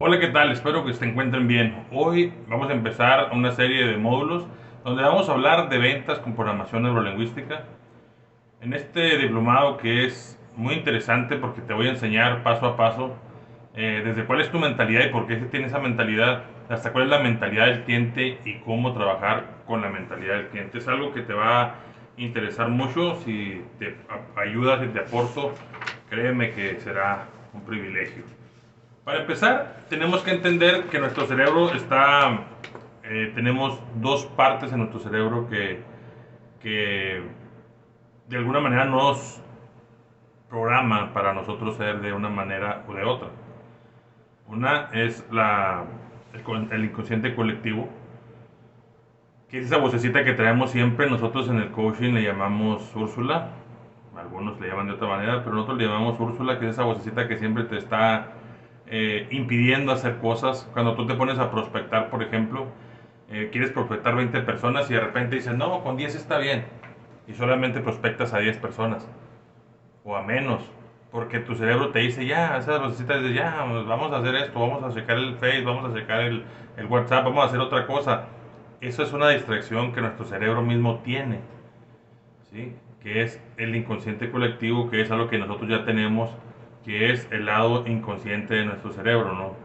Hola, ¿qué tal? Espero que se encuentren bien. Hoy vamos a empezar una serie de módulos donde vamos a hablar de ventas con programación neurolingüística. En este diplomado que es muy interesante porque te voy a enseñar paso a paso desde cuál es tu mentalidad y por qué se tiene esa mentalidad, hasta cuál es la mentalidad del cliente y cómo trabajar con la mentalidad del cliente. Es algo que te va a interesar mucho. Si te ayudas y te aporto, créeme que será un privilegio. Para empezar, tenemos que entender que nuestro cerebro tenemos dos partes en nuestro cerebro que de alguna manera nos programan para nosotros ser de una manera o de otra. Una es el inconsciente colectivo, que es esa vocecita que traemos siempre. Nosotros en el coaching le llamamos Úrsula, algunos le llaman de otra manera, pero nosotros le llamamos Úrsula, que es esa vocecita que siempre te está impidiendo hacer cosas. Cuando tú te pones a prospectar, por ejemplo, quieres prospectar 20 personas y de repente dices, no, con 10 está bien, y solamente prospectas a 10 personas o a menos, porque tu cerebro te dice, ya, esas vocecitas dice, ya, vamos a hacer esto, vamos a checar el Face, vamos a checar el WhatsApp, vamos a hacer otra cosa. Eso es una distracción que nuestro cerebro mismo tiene, ¿sí? Que es el inconsciente colectivo, que es algo que nosotros ya tenemos, que es el lado inconsciente de nuestro cerebro, ¿no?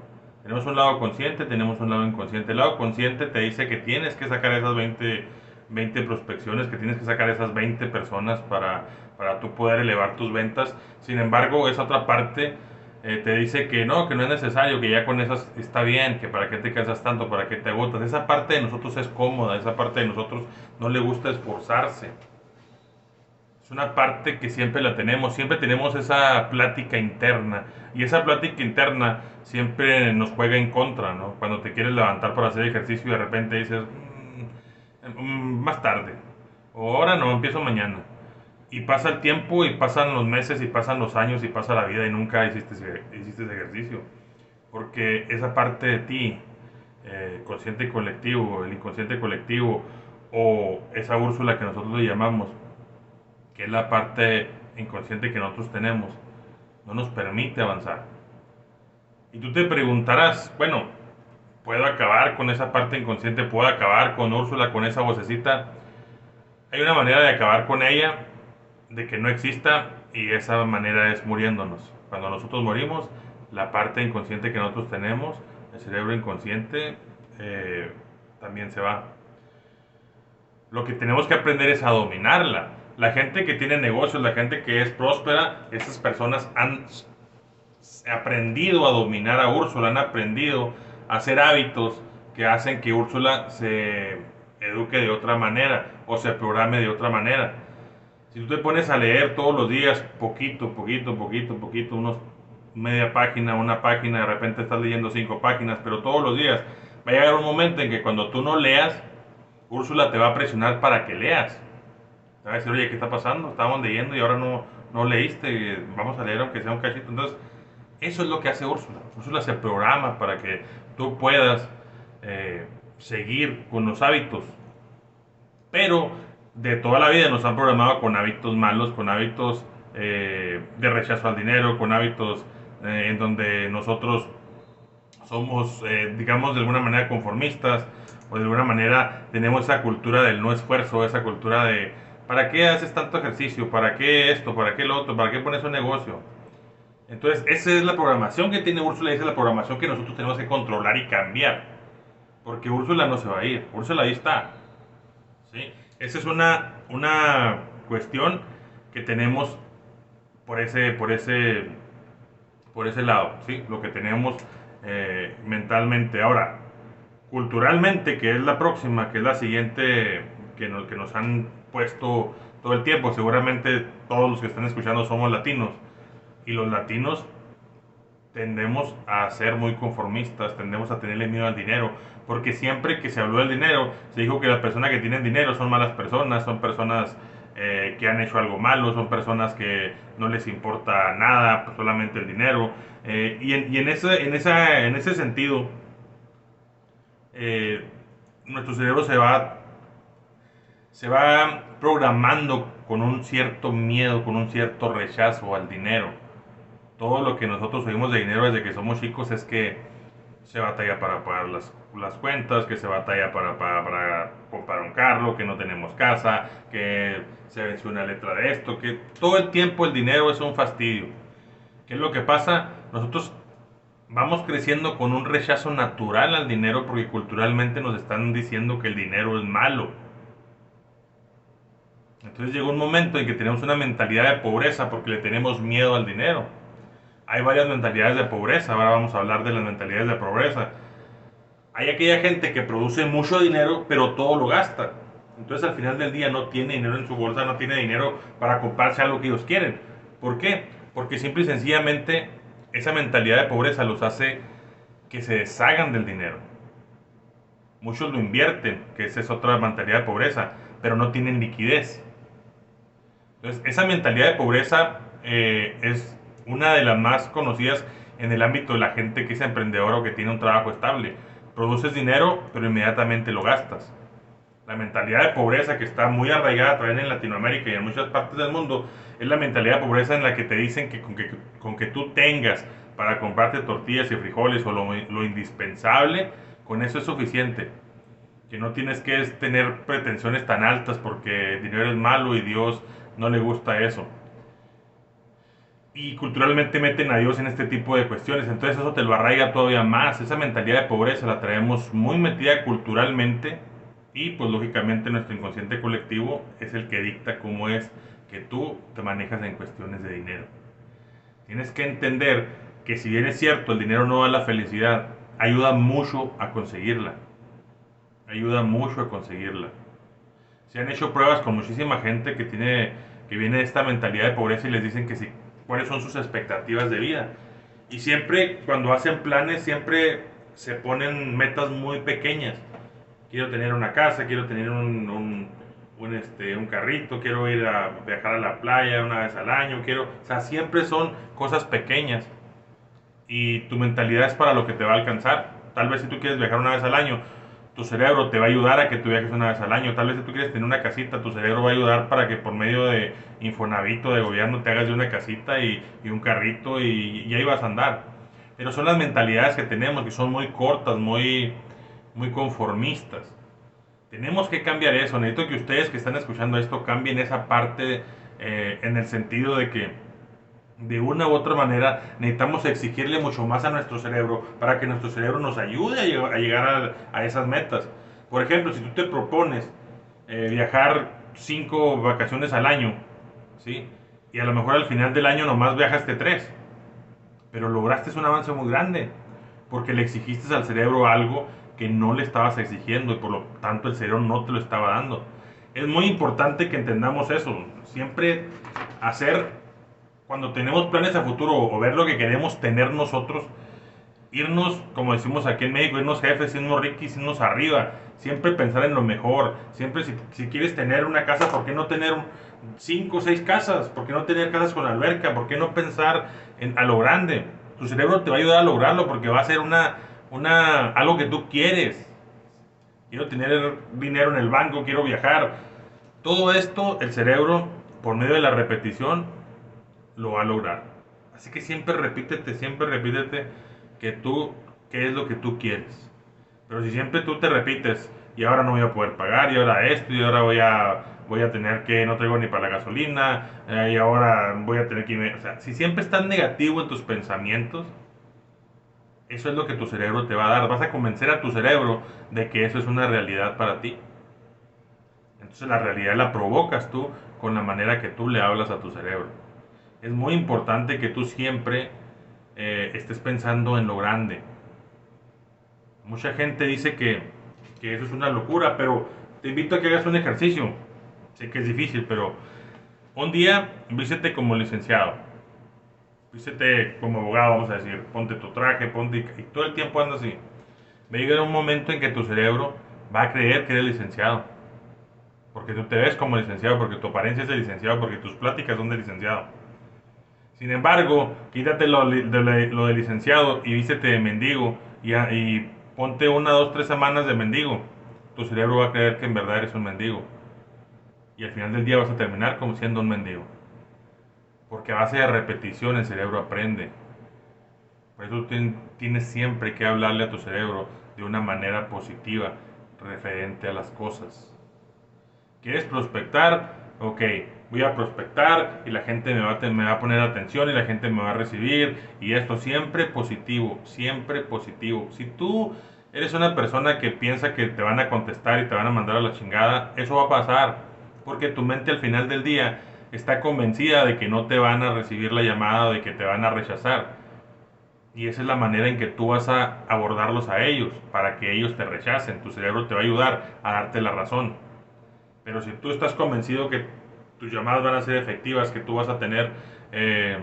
Tenemos un lado consciente, tenemos un lado inconsciente. El lado consciente te dice que tienes que sacar esas 20 prospecciones, que tienes que sacar esas 20 personas para tú poder elevar tus ventas. Sin embargo, esa otra parte te dice que no es necesario, que ya con esas está bien, que para qué te cansas tanto, para qué te agotas. Esa parte de nosotros es cómoda, esa parte de nosotros no le gusta esforzarse. Es una parte que siempre tenemos esa plática interna, y esa plática interna siempre nos juega en contra, ¿no? Cuando te quieres levantar para hacer ejercicio y de repente dices, más tarde, o ahora no, empiezo mañana. Y pasa el tiempo y pasan los meses y pasan los años y pasa la vida y nunca hiciste ese ejercicio. Porque esa parte de ti, consciente y colectivo, el inconsciente colectivo, o esa Úrsula que nosotros le llamamos, que es la parte inconsciente que nosotros tenemos, no nos permite avanzar. Y tú te preguntarás, bueno, ¿puedo acabar con esa parte inconsciente? ¿Puedo acabar con Úrsula, con esa vocecita? Hay una manera de acabar con ella, de que no exista, y esa manera es muriéndonos. Cuando nosotros morimos, la parte inconsciente que nosotros tenemos, el cerebro inconsciente, también se va. Lo que tenemos que aprender es a dominarla. La gente que tiene negocios, la gente que es próspera, esas personas han aprendido a dominar a Úrsula, han aprendido a hacer hábitos que hacen que Úrsula se eduque de otra manera o se programe de otra manera. Si tú te pones a leer todos los días, poquito, unos media página, una página, de repente estás leyendo 5 páginas, pero todos los días, va a llegar un momento en que cuando tú no leas, Úrsula te va a presionar para que leas. Te va a decir, oye, ¿qué está pasando? Estábamos leyendo y ahora no leíste, vamos a leer aunque sea un cachito. Entonces, eso es lo que hace Úrsula. Úrsula se programa para que tú puedas seguir con los hábitos. Pero de toda la vida nos han programado con hábitos malos, con hábitos de rechazo al dinero, con hábitos en donde nosotros somos, digamos, de alguna manera conformistas, o de alguna manera tenemos esa cultura del no esfuerzo, esa cultura de ¿para qué haces tanto ejercicio? ¿Para qué esto? ¿Para qué lo otro? ¿Para qué pones un negocio? Entonces, esa es la programación que tiene Úrsula, y esa es la programación que nosotros tenemos que controlar y cambiar. Porque Úrsula no se va a ir, Úrsula ahí está. ¿Sí? Esa es una cuestión que tenemos por ese lado, ¿sí? Lo que tenemos mentalmente. Ahora, culturalmente, que es la próxima, que es la siguiente que nos han puesto todo el tiempo, seguramente todos los que están escuchando somos latinos, y los latinos tendemos a ser muy conformistas, tendemos a tenerle miedo al dinero, porque siempre que se habló del dinero, se dijo que las personas que tienen dinero son malas personas, son personas que han hecho algo malo, son personas que no les importa nada, pues solamente el dinero. En ese sentido, eh, nuestro cerebro se va programando con un cierto miedo, con un cierto rechazo al dinero. Todo lo que nosotros oímos de dinero desde que somos chicos es que se batalla para pagar las cuentas, que se batalla para comprar un carro, que no tenemos casa, que se venció una letra de esto, que todo el tiempo el dinero es un fastidio. ¿Qué es lo que pasa? Nosotros vamos creciendo con un rechazo natural al dinero porque culturalmente nos están diciendo que el dinero es malo. Entonces llega un momento en que tenemos una mentalidad de pobreza porque le tenemos miedo al dinero. Hay varias mentalidades de pobreza, ahora vamos a hablar de las mentalidades de pobreza. Hay aquella gente que produce mucho dinero pero todo lo gasta. Entonces al final del día no tiene dinero en su bolsa, no tiene dinero para comprarse algo que ellos quieren. ¿Por qué? Porque simple y sencillamente esa mentalidad de pobreza los hace que se deshagan del dinero. Muchos lo invierten, que esa es otra mentalidad de pobreza, pero no tienen liquidez. Entonces, esa mentalidad de pobreza es una de las más conocidas en el ámbito de la gente que es emprendedora o que tiene un trabajo estable. Produces dinero, pero inmediatamente lo gastas. La mentalidad de pobreza que está muy arraigada también en Latinoamérica y en muchas partes del mundo es la mentalidad de pobreza en la que te dicen que con que tú tengas para comprarte tortillas y frijoles o lo indispensable, con eso es suficiente. Que no tienes que tener pretensiones tan altas porque el dinero es malo y Dios no le gusta eso. Y culturalmente meten a Dios en este tipo de cuestiones, entonces eso te lo arraiga todavía más. Esa mentalidad de pobreza la traemos muy metida culturalmente y pues lógicamente nuestro inconsciente colectivo es el que dicta cómo es que tú te manejas en cuestiones de dinero. Tienes que entender que si bien es cierto el dinero no da la felicidad, ayuda mucho a conseguirla. Ayuda mucho a conseguirla. Se han hecho pruebas con muchísima gente que viene de esta mentalidad de pobreza y les dicen que sí, cuáles son sus expectativas de vida. Y siempre cuando hacen planes, siempre se ponen metas muy pequeñas. Quiero tener una casa, quiero tener un carrito, quiero ir a viajar a la playa una vez al año, o sea, siempre son cosas pequeñas. Y tu mentalidad es para lo que te va a alcanzar. Tal vez si tú quieres viajar una vez al año, tu cerebro te va a ayudar a que tú viajes una vez al año. Tal vez si tú quieres tener una casita, tu cerebro va a ayudar para que por medio de Infonavit o de gobierno te hagas de una casita y un carrito y ahí vas a andar. Pero son las mentalidades que tenemos, que son muy cortas, muy conformistas. Tenemos que cambiar eso. Necesito que ustedes que están escuchando esto cambien esa parte en el sentido de que de una u otra manera necesitamos exigirle mucho más a nuestro cerebro para que nuestro cerebro nos ayude a llegar a esas metas. Por ejemplo, si tú te propones viajar 5 vacaciones al año, ¿sí? Y a lo mejor al final del año nomás viajaste 3, pero lograste un avance muy grande porque le exigiste al cerebro algo que no le estabas exigiendo y por lo tanto el cerebro no te lo estaba dando. Es muy importante que entendamos eso. Siempre hacer cuando tenemos planes a futuro o ver lo que queremos tener nosotros, irnos, como decimos aquí en México, irnos jefes, irnos riquis, irnos arriba, siempre pensar en lo mejor, siempre si quieres tener una casa, ¿por qué no tener 5 o 6 casas? ¿Por qué no tener casas con alberca? ¿Por qué no pensar a lo grande? Tu cerebro te va a ayudar a lograrlo porque va a ser algo que tú quieres. Quiero tener dinero en el banco, quiero viajar. Todo esto, el cerebro, por medio de la repetición, lo va a lograr. Así que siempre repítete qué es lo que tú quieres. Pero si siempre tú te repites, y ahora no voy a poder pagar, y ahora esto, y ahora voy a tener que, no traigo ni para la gasolina, y ahora voy a tener que irme. O sea, si siempre estás negativo en tus pensamientos, eso es lo que tu cerebro te va a dar. Vas a convencer a tu cerebro de que eso es una realidad para ti. Entonces la realidad la provocas tú con la manera que tú le hablas a tu cerebro. Es muy importante que tú siempre estés pensando en lo grande. Mucha gente dice que eso es una locura, pero te invito a que hagas un ejercicio. Sé que es difícil, pero un día vístete como licenciado, vístete como abogado, vamos a decir, ponte tu traje, ponte y todo el tiempo anda así. Va a llegar un momento en que tu cerebro va a creer que eres licenciado, porque tú te ves como licenciado, porque tu apariencia es de licenciado, porque tus pláticas son de licenciado. Sin embargo, quítate lo de licenciado y vístete de mendigo y ponte 1, 2, 3 semanas de mendigo. Tu cerebro va a creer que en verdad eres un mendigo. Y al final del día vas a terminar como siendo un mendigo. Porque a base de repetición el cerebro aprende. Por eso tienes siempre que hablarle a tu cerebro de una manera positiva referente a las cosas. ¿Quieres prospectar? Ok, voy a prospectar y la gente me va a poner atención y la gente me va a recibir y esto siempre positivo, siempre positivo. Si tú eres una persona que piensa que te van a contestar y te van a mandar a la chingada, eso va a pasar porque tu mente al final del día está convencida de que no te van a recibir la llamada, de que te van a rechazar. Y esa es la manera en que tú vas a abordarlos a ellos, para que ellos te rechacen. Tu cerebro te va a ayudar a darte la razón. Pero si tú estás convencido que tus llamadas van a ser efectivas, que tú vas a tener eh,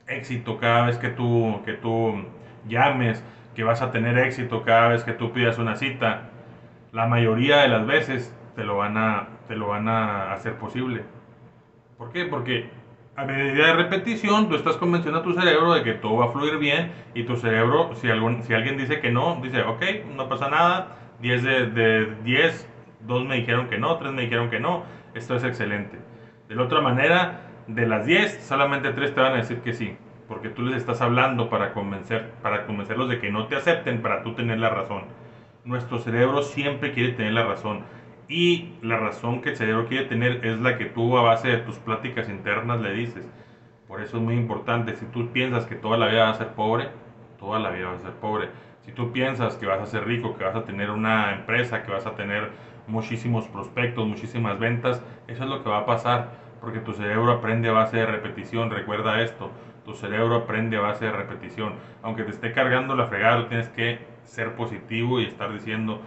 éxito cada vez que tú llames, que vas a tener éxito cada vez que tú pidas una cita, la mayoría de las veces te lo van a hacer posible. ¿Por qué? Porque a medida de repetición tú estás convenciendo a tu cerebro de que todo va a fluir bien y tu cerebro, si alguien dice que no, dice, ok, no pasa nada, 10 de 10, 2 me dijeron que no, 3 me dijeron que no, esto es excelente. De la otra manera, de las 10, solamente 3 te van a decir que sí, porque tú les estás hablando para convencerlos de que no te acepten para tú tener la razón. Nuestro cerebro siempre quiere tener la razón. Y la razón que el cerebro quiere tener es la que tú a base de tus pláticas internas le dices. Por eso es muy importante. Si tú piensas que toda la vida vas a ser pobre, toda la vida vas a ser pobre. Si tú piensas que vas a ser rico, que vas a tener una empresa, que vas a tener muchísimos prospectos, muchísimas ventas, eso es lo que va a pasar. Porque tu cerebro aprende a base de repetición. Recuerda esto. Tu cerebro aprende a base de repetición. Aunque te esté cargando la fregada, tienes que ser positivo y estar diciendo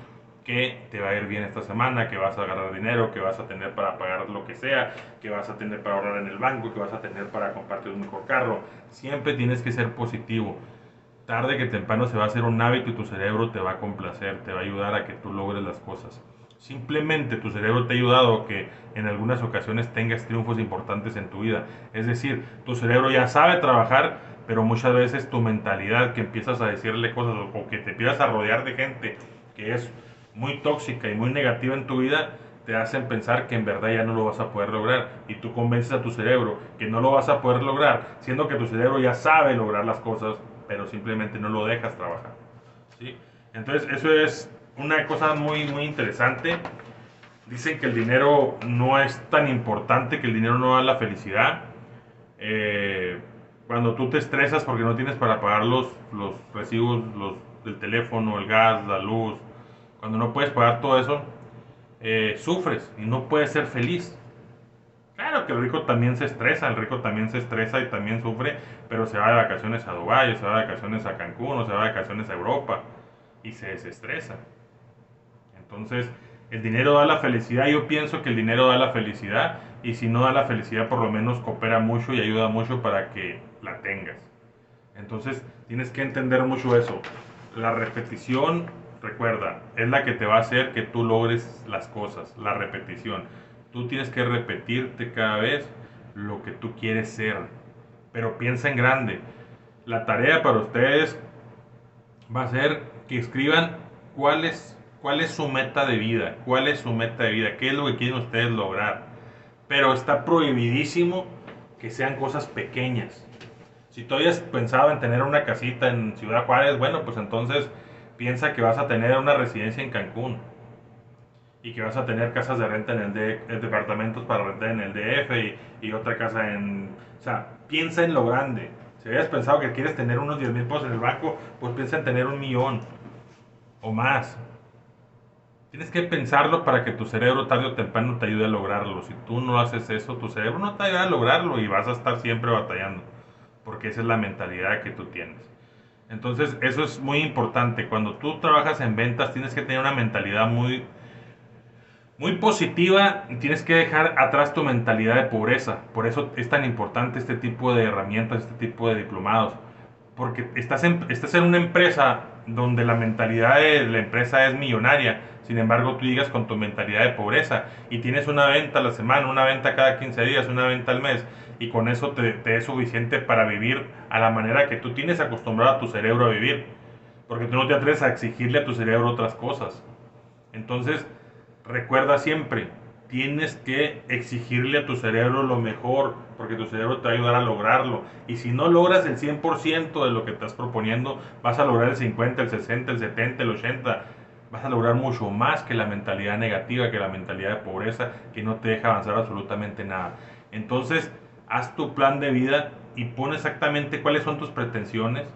que te va a ir bien esta semana, que vas a agarrar dinero, que vas a tener para pagar lo que sea, que vas a tener para ahorrar en el banco, que vas a tener para comprarte un mejor carro. Siempre tienes que ser positivo. Tarde que temprano se va a hacer un hábito y tu cerebro te va a complacer, te va a ayudar a que tú logres las cosas. Simplemente tu cerebro te ha ayudado a que en algunas ocasiones tengas triunfos importantes en tu vida. Es decir, tu cerebro ya sabe trabajar, pero muchas veces tu mentalidad, que empiezas a decirle cosas o que te empiezas a rodear de gente que es muy tóxica y muy negativa en tu vida, te hacen pensar que en verdad ya no lo vas a poder lograr y tú convences a tu cerebro que no lo vas a poder lograr, siendo que tu cerebro ya sabe lograr las cosas, pero simplemente no lo dejas trabajar. ¿Sí? Entonces eso es una cosa muy, muy interesante. Dicen que el dinero no es tan importante, que el dinero no da la felicidad. Eh, Cuando tú te estresas porque no tienes para pagar los recibos del teléfono, el gas, la luz, cuando no puedes pagar todo eso, sufres y no puedes ser feliz. Claro que el rico también se estresa, el rico también se estresa y también sufre, pero se va de vacaciones a Dubái, se va de vacaciones a Cancún, o se va de vacaciones a Europa y se desestresa. Entonces, el dinero da la felicidad, yo pienso que el dinero da la felicidad y si no da la felicidad por lo menos coopera mucho y ayuda mucho para que la tengas. Entonces, tienes que entender mucho eso. La repetición, recuerda, es la que te va a hacer que tú logres las cosas, la repetición. Tú tienes que repetirte cada vez lo que tú quieres ser, pero piensa en grande. La tarea para ustedes va a ser que escriban cuál es su meta de vida, cuál es su meta de vida, qué es lo que quieren ustedes lograr. Pero está prohibidísimo que sean cosas pequeñas. Si tú habías pensado en tener una casita en Ciudad Juárez, bueno, pues entonces piensa que vas a tener una residencia en Cancún y que vas a tener casas de renta departamentos para rentar en el DF y otra casa en... O sea, piensa en lo grande. Si habías pensado que quieres tener unos 10,000 pesos en el banco, pues piensa en tener 1,000,000 o más. Tienes que pensarlo para que tu cerebro tarde o temprano te ayude a lograrlo. Si tú no haces eso, tu cerebro no te ayuda a lograrlo y vas a estar siempre batallando, porque esa es la mentalidad que tú tienes. Entonces, eso es muy importante. Cuando tú trabajas en ventas, tienes que tener una mentalidad muy, muy positiva. Tienes que dejar atrás tu mentalidad de pobreza. Por eso es tan importante este tipo de herramientas, este tipo de diplomados. Porque estás en una empresa donde la mentalidad de la empresa es millonaria. Sin embargo, tú llegas con tu mentalidad de pobreza y tienes una venta a la semana, una venta cada 15 días, una venta al mes. Y con eso te es suficiente para vivir a la manera que tú tienes acostumbrado a tu cerebro a vivir. Porque tú no te atreves a exigirle a tu cerebro otras cosas. Entonces, recuerda siempre, tienes que exigirle a tu cerebro lo mejor, porque tu cerebro te va a ayudar a lograrlo. Y si no logras el 100% de lo que estás proponiendo, vas a lograr el 50, el 60, el 70, el 80. Vas a lograr mucho más que la mentalidad negativa, que la mentalidad de pobreza, que no te deja avanzar absolutamente nada. Entonces, haz tu plan de vida y pon exactamente cuáles son tus pretensiones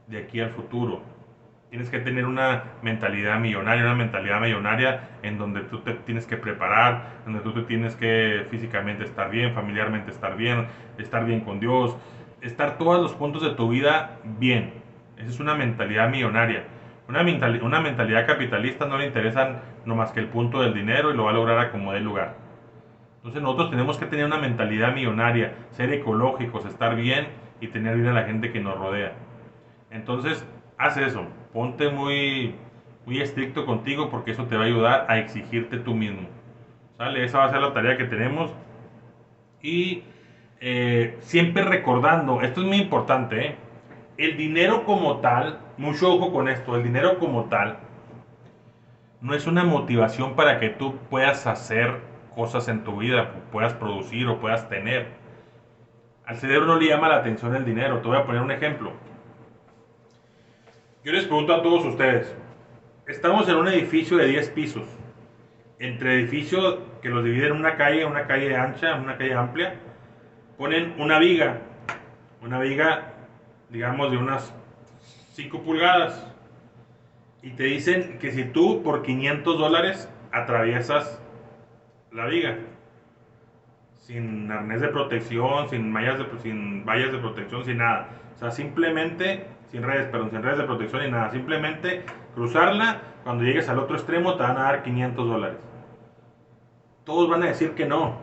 de aquí al futuro. Tienes que tener una mentalidad millonaria en donde tú te tienes que preparar, donde tú te tienes que físicamente estar bien, familiarmente estar bien con Dios, estar todos los puntos de tu vida bien. Esa es una mentalidad millonaria. Una mentalidad capitalista no le interesan no más que el punto del dinero y lo va a lograr a como dé lugar. Entonces nosotros tenemos que tener una mentalidad millonaria, ser ecológicos, estar bien y tener bien a la gente que nos rodea. Entonces, haz eso, ponte muy estricto contigo porque eso te va a ayudar a exigirte tú mismo. ¿Sale? Esa va a ser la tarea que tenemos. Y siempre recordando, esto es muy importante, ¿eh? El dinero como tal, mucho ojo con esto, el dinero como tal no es una motivación para que tú puedas hacer cosas en tu vida, puedas producir o puedas tener. Al cerebro no le llama la atención el dinero. Te voy a poner un ejemplo. Yo les pregunto a todos ustedes, estamos en un edificio de 10 pisos. Entre edificios que los dividen en una calle ancha, una calle amplia, ponen una viga, digamos, de unas 5 pulgadas. Y te dicen que si tú por $500 atraviesas la viga, sin arnés de protección, sin vallas de protección, sin nada. O sea, simplemente, sin redes de protección ni nada. Simplemente cruzarla, cuando llegues al otro extremo te van a dar $500. Todos van a decir que no,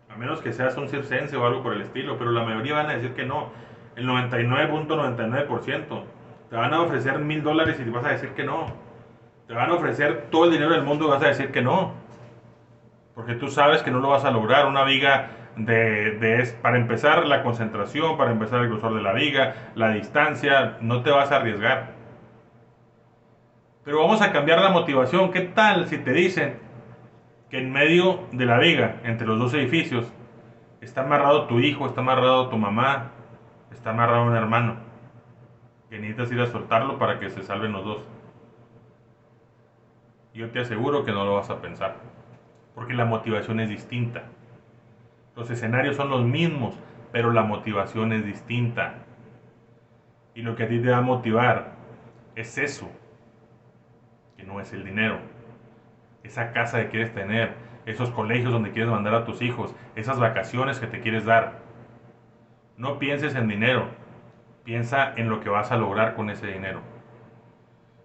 a menos que seas un circense o algo por el estilo, pero la mayoría van a decir que no. El 99.99%. Te van a ofrecer $1000 y te vas a decir que no. Te van a ofrecer todo el dinero del mundo y vas a decir que no. Porque tú sabes que no lo vas a lograr. Una viga para empezar la concentración, para empezar el grosor de la viga, la distancia, no te vas a arriesgar. Pero vamos a cambiar la motivación. ¿Qué tal si te dicen que en medio de la viga, entre los dos edificios, está amarrado tu hijo, está amarrado tu mamá, está amarrado un hermano, que necesitas ir a soltarlo para que se salven los dos? Yo te aseguro que no lo vas a pensar, porque la motivación es distinta. Los escenarios son los mismos, pero la motivación es distinta. Y lo que a ti te va a motivar es eso, que no es el dinero. Esa casa que quieres tener, esos colegios donde quieres mandar a tus hijos, esas vacaciones que te quieres dar. No pienses en dinero, piensa en lo que vas a lograr con ese dinero.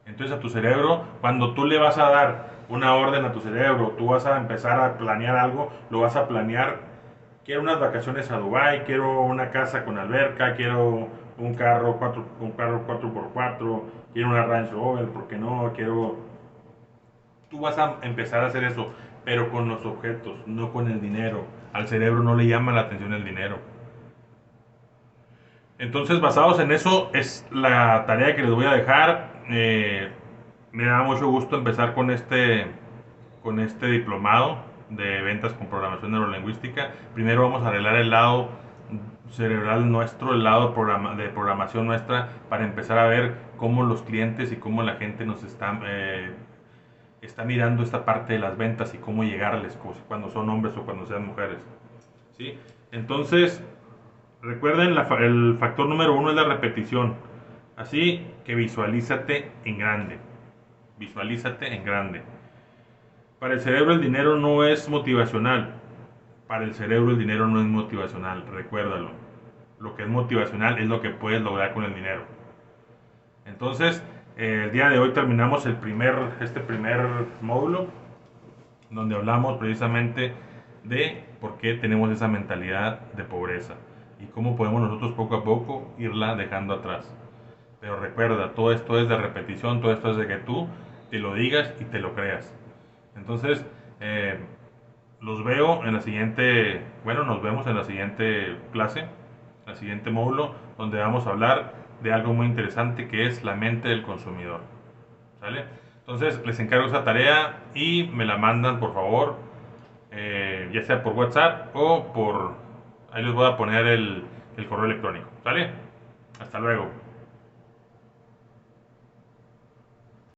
Entonces a tu cerebro, cuando tú le vas a dar una orden a tu cerebro, tú vas a empezar a planear algo, lo vas a planear. Quiero unas vacaciones a Dubái, quiero una casa con alberca, quiero un carro 4x4, quiero una Range Rover, ¿por qué no? Tú vas a empezar a hacer eso, pero con los objetos, no con el dinero. Al cerebro no le llama la atención el dinero. Entonces, basados en eso, es la tarea que les voy a dejar. Me da mucho gusto empezar con este diplomado de ventas con programación neurolingüística. Primero vamos a arreglar el lado cerebral nuestro, el lado de programación nuestra, para empezar a ver cómo los clientes y cómo la gente nos está mirando esta parte de las ventas y cómo llegarles, cuando son hombres o cuando sean mujeres. ¿Sí? Entonces, recuerden, el factor número 1 es la repetición. Así que visualízate en grande. Visualízate en grande. Para el cerebro el dinero no es motivacional. Para el cerebro el dinero no es motivacional, recuérdalo. Lo que es motivacional es lo que puedes lograr con el dinero. Entonces, el día de hoy terminamos este primer módulo, donde hablamos precisamente de por qué tenemos esa mentalidad de pobreza y cómo podemos nosotros poco a poco irla dejando atrás. Pero recuerda, todo esto es de repetición, todo esto es de que tú te lo digas y te lo creas. Entonces, nos vemos en la siguiente clase, el siguiente módulo, donde vamos a hablar de algo muy interesante que es la mente del consumidor. ¿Sale? Entonces, les encargo esa tarea y me la mandan, por favor, ya sea por WhatsApp o por... Ahí les voy a poner el correo electrónico. ¿Sale? Hasta luego.